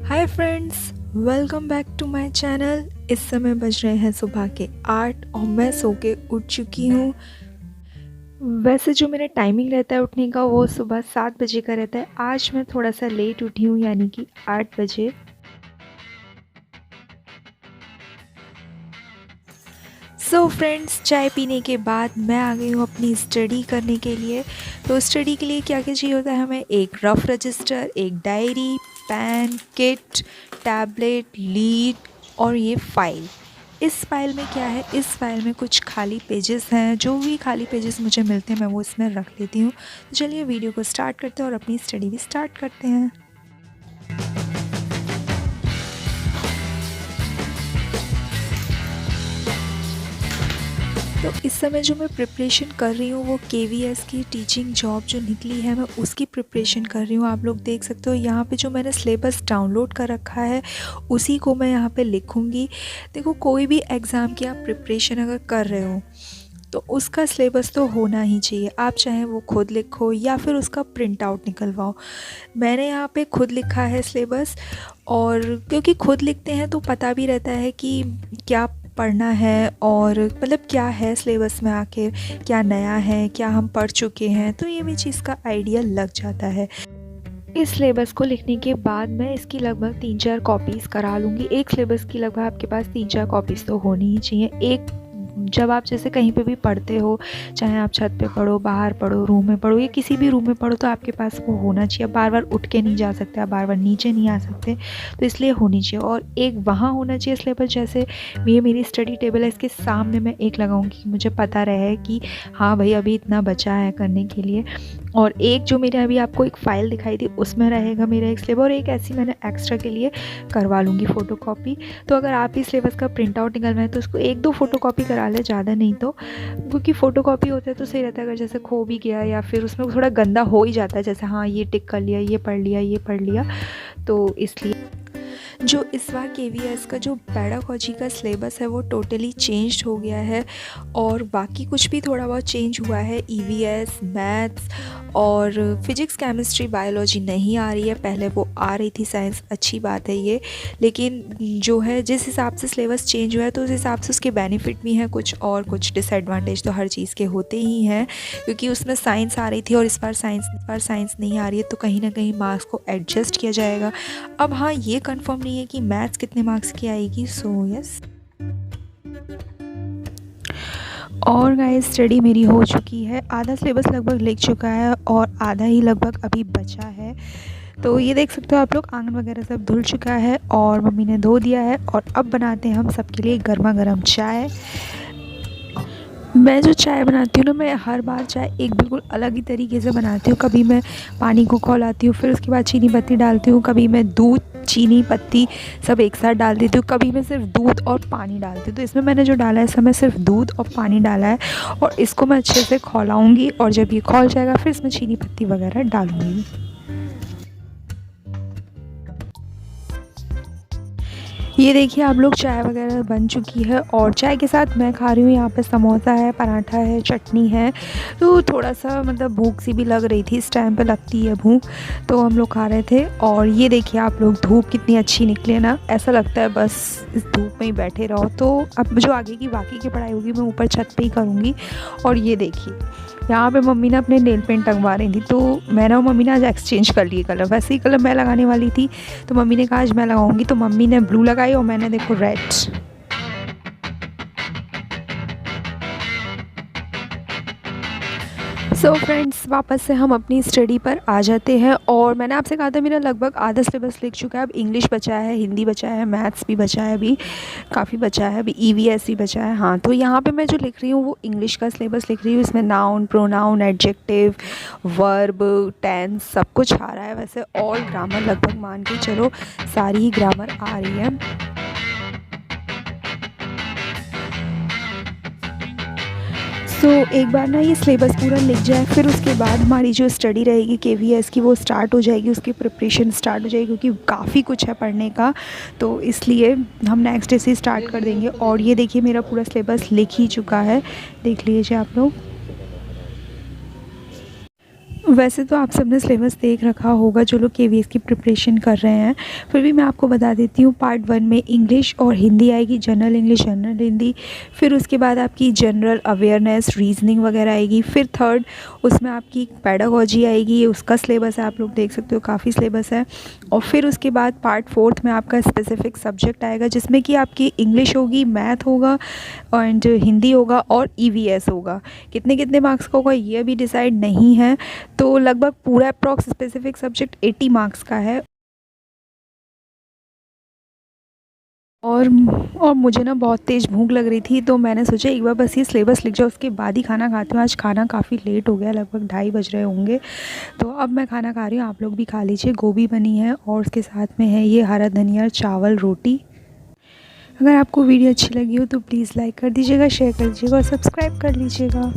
Hi friends, welcome back to my channel. इस समय बज रहे हैं सुबह के 8 और मैं सो के उठ चुकी हूँ। वैसे जो मेरा टाइमिंग रहता है उठने का वो सुबह 7 बजे का रहता है। आज मैं थोड़ा सा लेट उठी हूँ, यानी कि 8 बजे। सो फ्रेंड्स, चाय पीने के बाद मैं आ गई हूँ अपनी स्टडी करने के लिए। तो स्टडी के लिए क्या क्या चाहिए होता है हमें? एक रफ़ रजिस्टर, एक diary, pen, kit, tablet, lead और ये फ़ाइल। इस फ़ाइल में क्या है, इस फ़ाइल में कुछ खाली पेजेस हैं। जो भी खाली पेजेस मुझे मिलते हैं मैं वो इसमें रख लेती हूँ। तो चलिए वीडियो को स्टार्ट करते हैं और अपनी स्टडी भी स्टार्ट करते हैं। तो इस समय जो मैं प्रिपरेशन कर रही हूँ वो KVS की टीचिंग जॉब जो निकली है, मैं उसकी प्रिपरेशन कर रही हूँ। आप लोग देख सकते हो यहाँ पे जो मैंने सिलेबस डाउनलोड कर रखा है उसी को मैं यहाँ पे लिखूँगी। देखो, कोई भी एग्ज़ाम की आप प्रिपरेशन अगर कर रहे हो तो उसका सिलेबस तो होना ही चाहिए। आप चाहे वो खुद लिखो या फिर उसका प्रिंट आउट निकलवाओ। मैंने यहाँ पे खुद लिखा है सिलेबस, और क्योंकि खुद लिखते हैं तो पता भी रहता है कि क्या पढ़ना है और मतलब क्या है सिलेबस में, आखिर क्या नया है, क्या हम पढ़ चुके हैं, तो ये भी चीज़ का आइडिया लग जाता है। इस सिलेबस को लिखने के बाद मैं इसकी लगभग 3-4 कॉपीज़ करा लूँगी। एक सिलेबस की लगभग आपके पास 3-4 कॉपीज़ तो होनी ही चाहिए। एक जब आप जैसे कहीं पे भी पढ़ते हो, चाहे आप छत पे पढ़ो, बाहर पढ़ो, रूम में पढ़ो या किसी भी रूम में पढ़ो, तो आपके पास वो होना चाहिए। बार बार उठ के नहीं जा सकते, आप बार बार नीचे नहीं आ सकते, तो इसलिए होनी चाहिए। और एक वहाँ होना चाहिए सिलेबस, जैसे ये मेरी स्टडी टेबल है, इसके सामने मैं एक लगाऊंगी कि मुझे पता रहे कि हाँ भाई अभी इतना बचा है करने के लिए। और एक जो मेरे अभी आपको एक फ़ाइल दिखाई थी उसमें रहेगा मेरा एक सिलेबस, और एक ऐसी मैंने एक्स्ट्रा के लिए करवा लूँगी फ़ोटोकॉपी। तो अगर आप ही सिलेबस का प्रिंट आउट निकलवाएं तो उसको 1-2 फ़ोटोकॉपी करा ले, ज़्यादा नहीं तो, क्योंकि फ़ोटोकॉपी होता है तो सही रहता है। अगर जैसे खो भी गया या फिर उसमें थोड़ा गंदा हो ही जाता है, जैसे हाँ ये टिक कर लिया, ये पढ़ लिया, ये पढ़ लिया, तो इसलिए जो इस बार KVS का जो पेडागॉजी का सिलेबस है वो टोटली चेंज्ड हो गया है, और बाकी कुछ भी थोड़ा बहुत चेंज हुआ है। EVS, मैथ्स और फिजिक्स, केमिस्ट्री, बायोलॉजी नहीं आ रही है। पहले वो आ रही थी, साइंस, अच्छी बात है ये। लेकिन जो है जिस हिसाब से सिलेबस चेंज हुआ है तो उस हिसाब से उसके बेनिफिट भी हैं कुछ, और कुछ डिसएडवांटेज तो हर चीज़ के होते ही हैं। क्योंकि उसमें साइंस आ रही थी और इस बार साइंस नहीं आ रही है, तो कहीं ना कहीं मार्क्स को एडजस्ट किया जाएगा। अब हाँ, ये कंफर्म नहीं है कि मैथ्स कितने मार्क्स की आएगी, सो यस। और गाइस, स्टडी मेरी हो चुकी है, आधा सिलेबस लगभग लिख चुका है और आधा ही लगभग अभी बचा है। तो ये देख सकते हो आप लोग, आंगन वगैरह सब धुल चुका है और मम्मी ने धो दिया है। और अब बनाते हैं हम सबके लिए गर्मा गर्म चाय। मैं जो चाय बनाती हूँ ना, मैं हर बार चाय एक बिल्कुल अलग ही तरीके से बनाती हूँ। कभी मैं पानी को खौलाती हूँ, फिर उसके बाद चीनी पत्ती डालती हूँ, कभी मैं दूध, चीनी पत्ती सब एक साथ डाल देती हूँ, कभी मैं सिर्फ दूध और पानी डालती हूँ। तो इसमें मैंने जो डाला है, इस समय सिर्फ दूध और पानी डाला है, और इसको मैं अच्छे से खौलाऊँगी, और जब ये खौल जाएगा फिर इसमें चीनी पत्ती वगैरह डालूँगी। ये देखिए आप लोग, चाय वगैरह बन चुकी है और चाय के साथ मैं खा रही हूँ यहाँ पे समोसा है, पराठा है, चटनी है। तो थोड़ा सा मतलब भूख सी भी लग रही थी, इस टाइम पे लगती है भूख, तो हम लोग खा रहे थे। और ये देखिए आप लोग, धूप कितनी अच्छी निकली है ना, ऐसा लगता है बस इस धूप में ही बैठे रहो। तो अब जो आगे की बाकी की पढ़ाई होगी मैं ऊपर छत पर ही करूँगी। और ये देखिए यहाँ पे मम्मी ने अपने नेल पेंट टंगवा रही थी, तो मैंने और मम्मी ने आज एक्सचेंज कर लिए कलर। वैसे ही कलर मैं लगाने वाली थी, तो मम्मी ने कहा आज मैं लगाऊंगी, तो मम्मी ने ब्लू लगाई और मैंने देखो रेड। सो फ्रेंड्स, वापस से हम अपनी स्टडी पर आ जाते हैं। और मैंने आपसे कहा था मेरा लगभग आधा सिलेबस लिख चुका है। अब इंग्लिश बचा है, हिंदी बचा है, मैथ्स भी बचा है, अभी काफ़ी बचा है, अभी EVS भी बचा है। हाँ, तो यहाँ पे मैं जो लिख रही हूँ वो इंग्लिश का सिलेबस लिख रही हूँ। इसमें noun, pronoun, adjective, verb, tense सब कुछ आ रहा है। वैसे ऑल ग्रामर लगभग मान के चलो सारी ही ग्रामर आ रही है। एक बार ना ये सिलेबस पूरा लिख जाए, फिर उसके बाद हमारी जो स्टडी रहेगी KVS की वो स्टार्ट हो जाएगी, उसकी प्रिपरेशन स्टार्ट हो जाएगी, क्योंकि काफ़ी कुछ है पढ़ने का। तो इसलिए हम नेक्स्ट डे से स्टार्ट कर देंगे। और ये देखिए मेरा पूरा सिलेबस लिख ही चुका है, देख लीजिए आप लोग। वैसे तो आप सबने सिलेबस देख रखा होगा जो लोग केवीएस की प्रिपरेशन कर रहे हैं, फिर भी मैं आपको बता देती हूँ। पार्ट 1 में इंग्लिश और हिंदी आएगी, जनरल इंग्लिश, जनरल हिंदी। फिर उसके बाद आपकी जनरल अवेयरनेस, रीजनिंग वगैरह आएगी। फिर थर्ड उसमें आपकी पेडागोजी आएगी, उसका सिलेबस है, आप लोग देख सकते हो काफ़ी सिलेबस है। और फिर उसके बाद पार्ट 4 में आपका स्पेसिफिक सब्जेक्ट आएगा, जिसमें कि आपकी इंग्लिश होगी, मैथ होगा एंड हिंदी होगा और ईवीएस होगा। कितने कितने मार्क्स का होगा ये अभी डिसाइड नहीं है, तो लगभग पूरा अप्रॉक्स स्पेसिफिक सब्जेक्ट 80 मार्क्स का है। और मुझे ना बहुत तेज़ भूख लग रही थी, तो मैंने सोचा एक बार बस ये सिलेबस लिख जाओ, उसके बाद ही खाना खाती हूँ। आज खाना काफ़ी लेट हो गया, लगभग 2:30 बज रहे होंगे, तो अब मैं खाना खा रही हूँ। आप लोग भी खा लीजिए। गोभी बनी है और उसके साथ में है ये हरा धनिया, चावल, रोटी। अगर आपको वीडियो अच्छी लगी हो तो प्लीज़ लाइक कर दीजिएगा, शेयर कर दीजिएगा और सब्सक्राइब कर लीजिएगा।